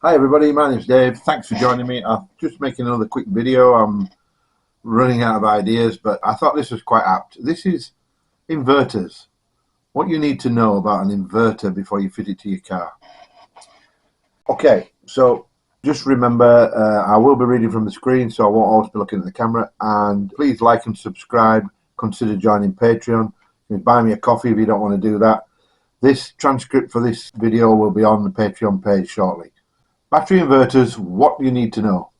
Hi everybody, my name's Dave. Thanks for joining me. I'm just making another quick video. I'm running out of ideas, but I thought this was quite apt. This is inverters. What you need to know about an inverter before you fit it to your car. Okay, so just remember, I will be reading from the screen, so I won't always be looking at the camera. And please like and subscribe. Consider joining Patreon. You can buy me a coffee if you don't want to do that. This transcript for this video will be on the Patreon page shortly. Battery inverters, what you need to know.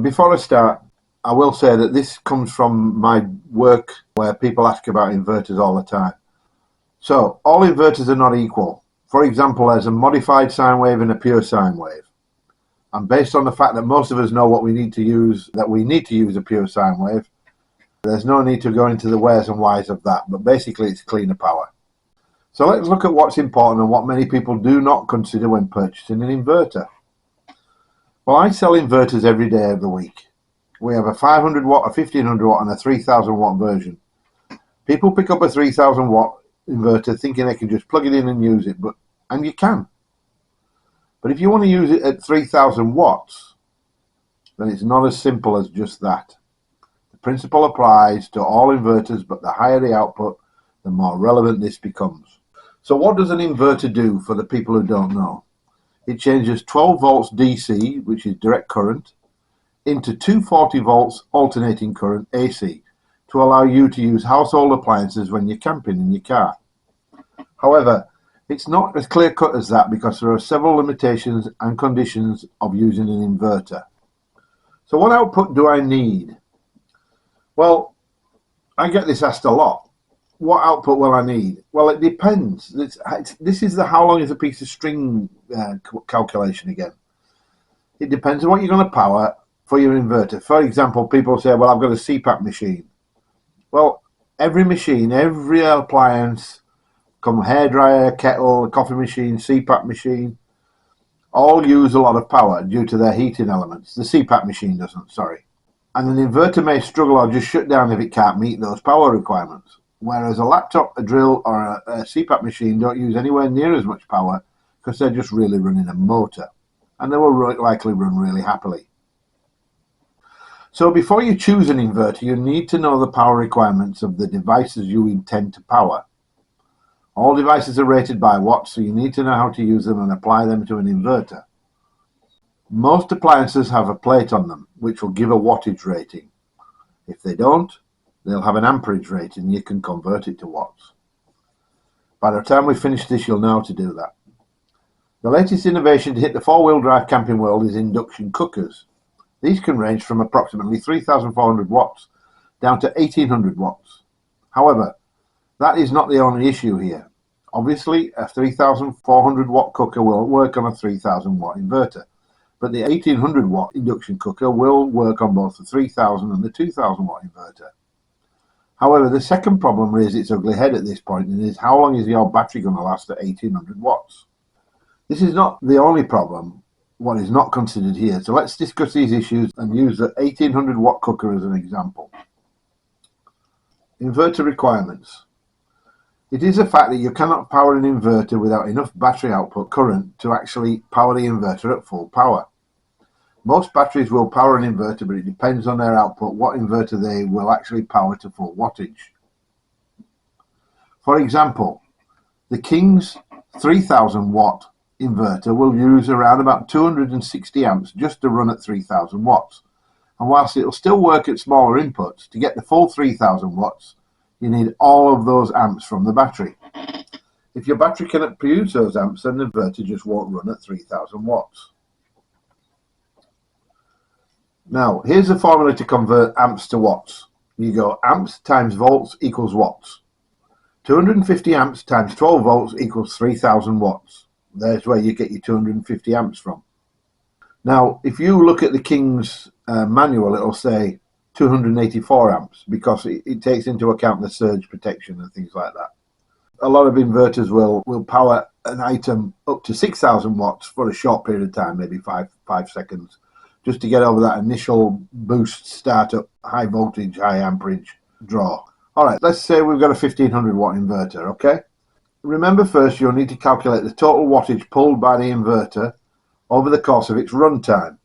Before I start, I will say that this comes from my work where people ask about inverters all the time. So, all inverters are not equal. For example, there's a modified sine wave and a pure sine wave. And based on the fact that most of us know what we need to use, that we need to use a pure sine wave, there's no need to go into the wheres and whys of that, but basically it's cleaner power. So let's look at what's important and what many people do not consider when purchasing an inverter. Well, I sell inverters every day of the week. We have a 500 watt, a 1500 watt and a 3000 watt version. People pick up a 3000 watt inverter thinking they can just plug it in and use it, and you can. But if you want to use it at 3000 watts, then it's not as simple as just that. The principle applies to all inverters, but the higher the output, the more relevant this becomes. So what does an inverter do for the people who don't know? It changes 12 volts DC, which is direct current, into 240 volts alternating current AC to allow you to use household appliances when you're camping in your car. However, it's not as clear cut as that because there are several limitations and conditions of using an inverter. So what output do I need? Well, I get this asked a lot. What output will I need? Well, it depends. This is the how long is a piece of string calculation again. It depends on what you're going to power for your inverter. For example, people say, well, I've got a CPAP machine. Well, every machine, every appliance, come hairdryer, kettle, coffee machine, CPAP machine, all use a lot of power due to their heating elements. The CPAP machine doesn't, sorry. And an inverter may struggle or just shut down if it can't meet those power requirements. Whereas a laptop, a drill, or a CPAP machine don't use anywhere near as much power because they're just really running a motor. And they will likely run really happily. So before you choose an inverter, you need to know the power requirements of the devices you intend to power. All devices are rated by watts, so you need to know how to use them and apply them to an inverter. Most appliances have a plate on them, which will give a wattage rating. If they don't, they'll have an amperage rating and you can convert it to watts. By the time we finish this, you'll know how to do that. The latest innovation to hit the four-wheel drive camping world is induction cookers. These can range from approximately 3,400 watts down to 1,800 watts. However, that is not the only issue here. Obviously, a 3,400 watt cooker will work on a 3,000 watt inverter, but the 1,800 watt induction cooker will work on both the 3,000 and the 2,000 watt inverter. However, the second problem rears its ugly head at this point, and is how long is your battery going to last at 1,800 watts? This is not the only problem, what is not considered here, so let's discuss these issues and use the 1,800 watt cooker as an example. Inverter requirements. It is a fact that you cannot power an inverter without enough battery output current to actually power the inverter at full power. Most batteries will power an inverter, but it depends on their output what inverter they will actually power to full wattage. For example, the King's 3000 watt inverter will use around about 260 amps just to run at 3000 watts. And whilst it will still work at smaller inputs, to get the full 3000 watts, you need all of those amps from the battery. If your battery cannot produce those amps, then the inverter just won't run at 3000 watts. Now, here's the formula to convert amps to watts. You go amps times volts equals watts. 250 amps times 12 volts equals 3000 watts. There's where you get your 250 amps from. Now, if you look at the King's manual, it'll say 284 amps because it takes into account the surge protection and things like that. A lot of inverters will power an item up to 6,000 watts for a short period of time, maybe five seconds, just to get over that initial boost startup, high voltage, high amperage draw. All right, let's say we've got a 1500 watt inverter, okay? Remember first, you'll need to calculate the total wattage pulled by the inverter over the course of its runtime.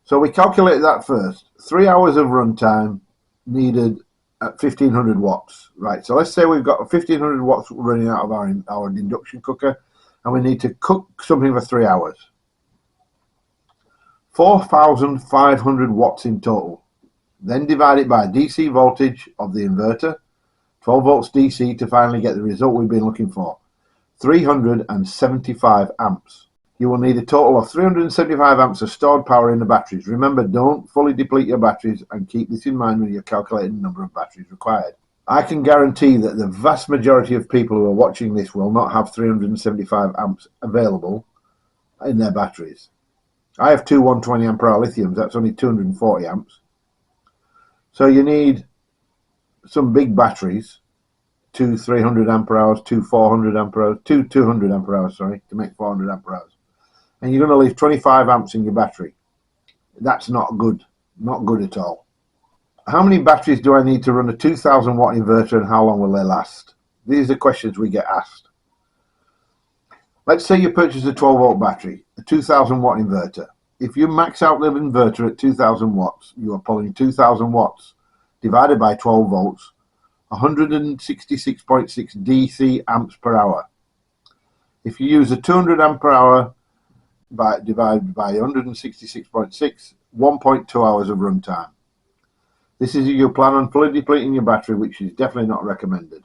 So we calculate that first. 3 hours of runtime needed at 1500 watts. Right, so let's say we've got 1500 watts running out of our induction cooker, and we need to cook something for 3 hours. 4,500 watts in total. Then divide it by DC voltage of the inverter, 12 volts DC, to finally get the result we've been looking for, 375 amps. You will need a total of 375 amps of stored power in the batteries. Remember, don't fully deplete your batteries, and keep this in mind when you're calculating the number of batteries required. I can guarantee that the vast majority of people who are watching this will not have 375 amps available in their batteries. I have two 120 ampere hour lithiums, that's only 240 amps. So you need some big batteries, two 300 ampere hours, two 400 ampere hours, two 200 ampere hours, sorry, to make 400 ampere hours. And you're going to leave 25 amps in your battery. That's not good at all. How many batteries do I need to run a 2000 watt inverter, and how long will they last? These are questions we get asked. Let's say you purchase a 12 volt battery, a 2000 watt inverter. If you max out the inverter at 2000 watts, you are pulling 2000 watts divided by 12 volts, 166.6 DC amps per hour. If you use a 200 ampere hour divided by 166.6, 1.2 hours of runtime. This is if you plan on fully depleting your battery, which is definitely not recommended.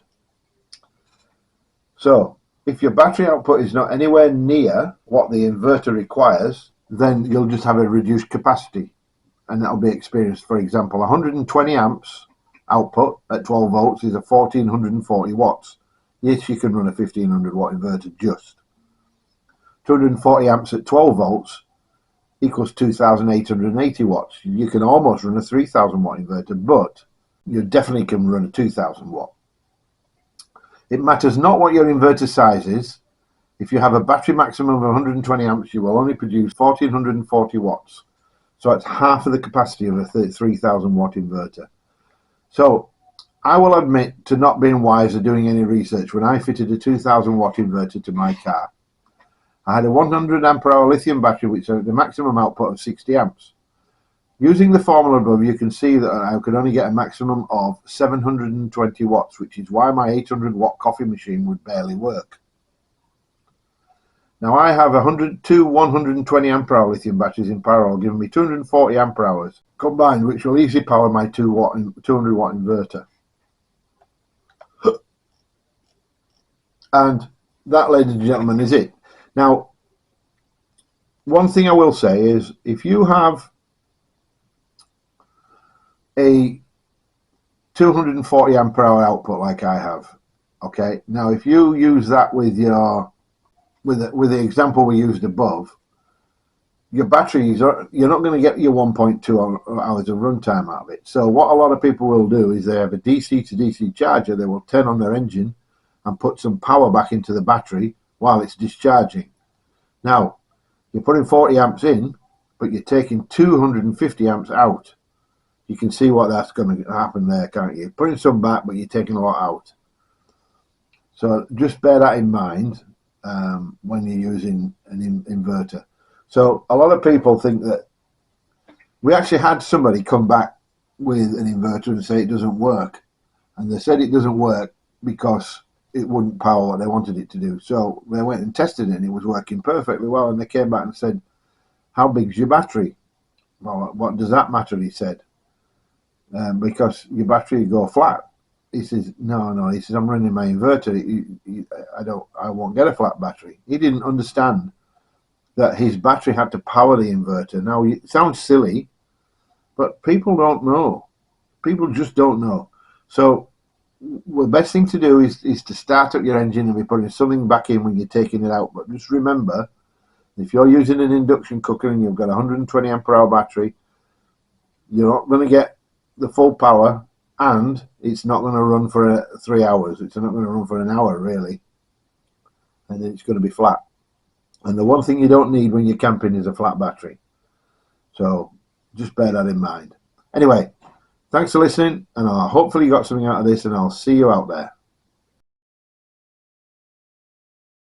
So, if your battery output is not anywhere near what the inverter requires, then you'll just have a reduced capacity, and that'll be experienced. For example, 120 amps output at 12 volts is a 1440 watts. Yes, you can run a 1500 watt inverter just. 240 amps at 12 volts equals 2880 watts. You can almost run a 3000 watt inverter, but you definitely can run a 2000 watt. It matters not what your inverter size is. If you have a battery maximum of 120 amps, you will only produce 1440 watts. So it's half of the capacity of a 3000 watt inverter. So I will admit to not being wise or doing any research when I fitted a 2000 watt inverter to my car. I had a 100 ampere hour lithium battery which had the maximum output of 60 amps. Using the formula above, you can see that I could only get a maximum of 720 watts, which is why my 800 watt coffee machine would barely work. Now I have 120 ampere hour lithium batteries in parallel, giving me 240 ampere hours combined, which will easily power my 200 watt inverter. And that, ladies and gentlemen, is it. Now, one thing I will say is, if you have a 240 ampere hour output like I have, okay, now if you use that with your with the example we used above, your batteries you're not going to get your 1.2 hours of runtime out of it. So what a lot of people will do is they have a DC to DC charger. They will turn on their engine and put some power back into the battery while it's discharging. Now you're putting 40 amps in, but you're taking 250 amps out. You can see what that's going to happen there, can't you? You're putting some back, but you're taking a lot out. So just bear that in mind when you're using an inverter. So a lot of people think that we actually had somebody come back with an inverter and say it doesn't work. And they said it doesn't work because it wouldn't power what they wanted it to do. So they went and tested it and it was working perfectly well. And they came back and said, how big's your battery? Well, what does that matter, he said. Because your battery go flat. He says, no. He says, I'm running my inverter. I won't get a flat battery. He didn't understand that his battery had to power the inverter. Now, it sounds silly, but people don't know. People just don't know. So the best thing to do is to start up your engine and be putting something back in when you're taking it out. But just remember, if you're using an induction cooker and you've got a 120 ampere hour battery, you're not going to get the full power, and it's not going to run for 3 hours. It's not going to run for an hour, really. And then it's going to be flat. And the one thing you don't need when you're camping is a flat battery. So just bear that in mind. Anyway, thanks for listening, and hopefully you got something out of this, and I'll see you out there.